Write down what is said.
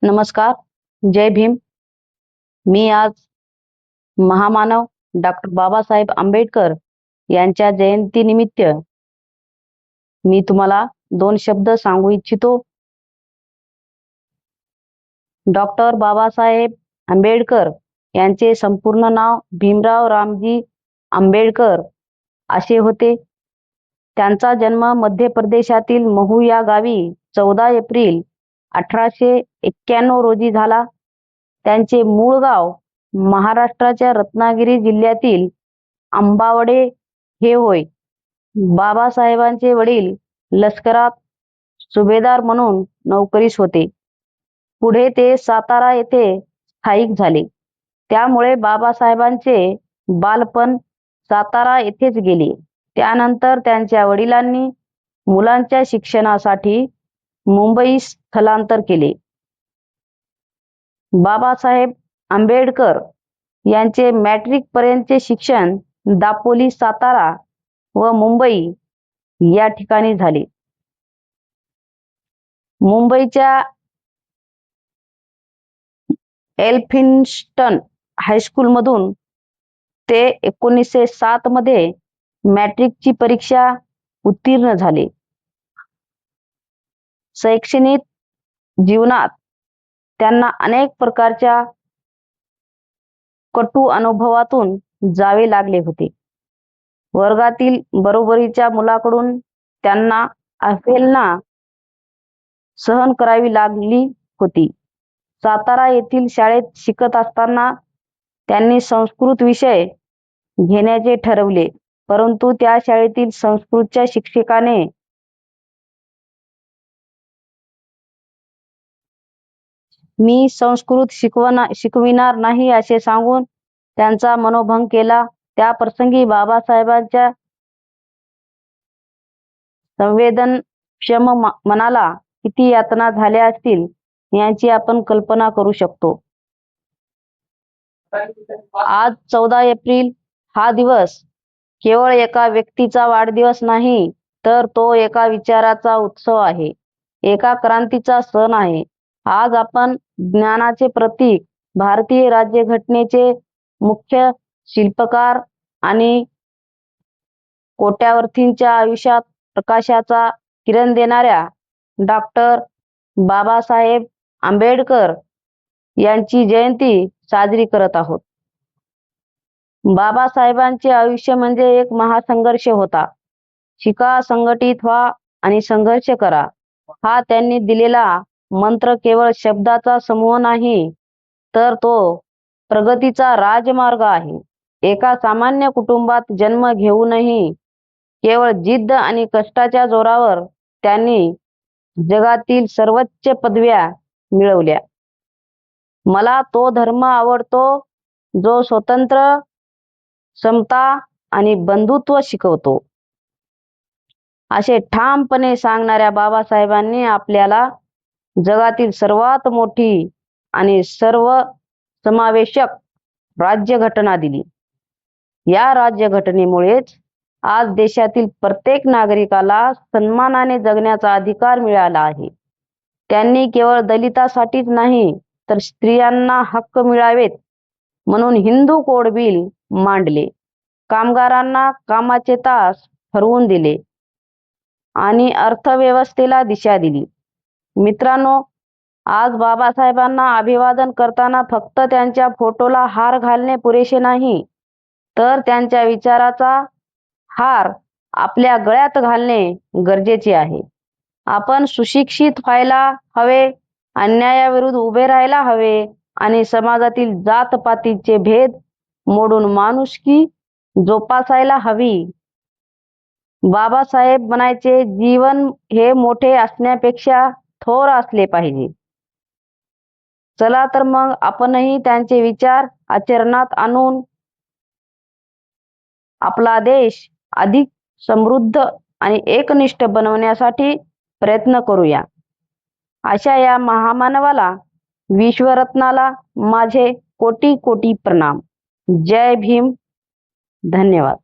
नमस्कार. जय भीम. मी आज महामानव डॉक्टर बाबासाहेब आंबेडकर यांच्या जयंतीनिमित्त मी तुम्हाला 2 शब्द सांगू इच्छितो. डॉक्टर बाबासाहेब आंबेडकर यांचे संपूर्ण नाव भीमराव रामजी आंबेडकर असे होते. त्यांचा जन्म मध्य प्रदेशातील महू या गावी 14 एप्रिल 1891 रोजी झाला. त्यांचे मूळ गाव महाराष्ट्राच्या रत्नागिरी जिल्ह्यातील आंबावडे हे होय. बाबासाहेबांचे वडील लष्करात सुभेदार म्हणून नोकरीस होते. पुढे ते सातारा येथे स्थायिक झाले. त्यामुळे बाबासाहेबांचे बालपण सातारा येथेच गेले. त्यानंतर त्यांच्या वडिलांनी मुलांच्या शिक्षणासाठी मुंबईस स्थलांतर केले. बाबासाहेब आंबेडकर यांचे मॅट्रिक पर्यंतचे शिक्षण दापोली, सातारा व मुंबई या ठिकाणी झाले. मुंबईच्या एल्फिन्स्टन हायस्कूलमधून ते 1907 मध्ये मॅट्रिकची परीक्षा उत्तीर्ण झाले. शैक्षणिक जीवनात त्यांना अनेक प्रकारच्या कटू अनुभवातून जावे लागले होते. वर्गातील बरोबरीच्या मुलाकडून त्यांना अवहेलना सहन करावी लागली होती. सातारा येथील शाळेत शिकत असताना त्यांनी संस्कृत विषय घेण्याचे ठरवले, परंतु त्या शाळेतील संस्कृतच्या शिक्षकाने मी संस्कृत शिकविणार नाही असे सांगून त्यांचा मनोभंग केला. त्या प्रसंगी बाबासाहेबांच्या संवेदनक्षम मनाला किती यातना झाल्या असतील याची आपण कल्पना करू शकतो. आज 14 एप्रिल हा दिवस केवळ एका व्यक्तीचा वाढदिवस नाही, तर तो एका विचाराचा उत्सव आहे, एका क्रांतीचा सण आहे. आज आपण ज्ञानाचे प्रतीक, भारतीय राज्यघटनेचे मुख्य शिल्पकार आणि कोट्यावधींच्या आयुष्यात प्रकाशाचा किरण देणाऱ्या डॉक्टर बाबासाहेब आंबेडकर यांची जयंती साजरी करत आहोत. बाबासाहेबांचे आयुष्य म्हणजे एक महासंघर्ष होता. शिका, संघटित व्हा आणि संघर्ष करा हा त्यांनी दिलेला मंत्र केवळ शब्दाचा समूह नाही, तर तो प्रगतीचा राजमार्ग आहे. एका सामान्य कुटुंबात जन्म घेऊनही केवळ जिद्द आणि कष्टाच्या जोरावर त्यांनी जगातील सर्वोच्च पदव्या मिळवल्या. मला तो धर्म आवडतो जो स्वतंत्र, समता आणि बंधुत्व शिकवतो, असे ठामपणे सांगणाऱ्या बाबासाहेबांनी आपल्याला जगातील सर्वात मोठी आणि सर्व समावेशक राज्यघटना दिली. या राज्यघटनेमुळेच आज देशातील प्रत्येक नागरिकाला सन्मानाने जगण्याचा अधिकार मिळाला आहे. त्यांनी केवळ दलितासाठीच नाही, तर स्त्रियांना हक्क मिळावेत म्हणून हिंदू कोड बिल मांडले, कामगारांना कामाचे तास ठरवून दिले आणि अर्थव्यवस्थेला दिशा दिली. मित्रांनो, आज बाबासाहेबांना अभिवादन करताना फक्त त्यांच्या फोटोला हार घालणे पुरेसे नाही, तर त्यांच्या विचाराचा हार आपल्या गळ्यात घालणे गरजेचे आहे. आपण सुशिक्षित व्हायला हवे, अन्यायाविरुद्ध उभे राहायला हवे आणि समाजातील जातपातीचे भेद मोडून माणुसकी जोपासायला हवी. बाबासाहेब बनायचे जीवन हे मोठे असण्यापेक्षा थोर असले पाहिजे. चला तर मग आपणही त्यांचे विचार आचरणात आणून आपला देश अधिक समृद्ध आणि एकनिष्ठ बनवण्यासाठी प्रयत्न करूया. अशा या महामानवाला, विश्वरत्नाला माझे कोटी कोटी प्रणाम. जय भीम. धन्यवाद.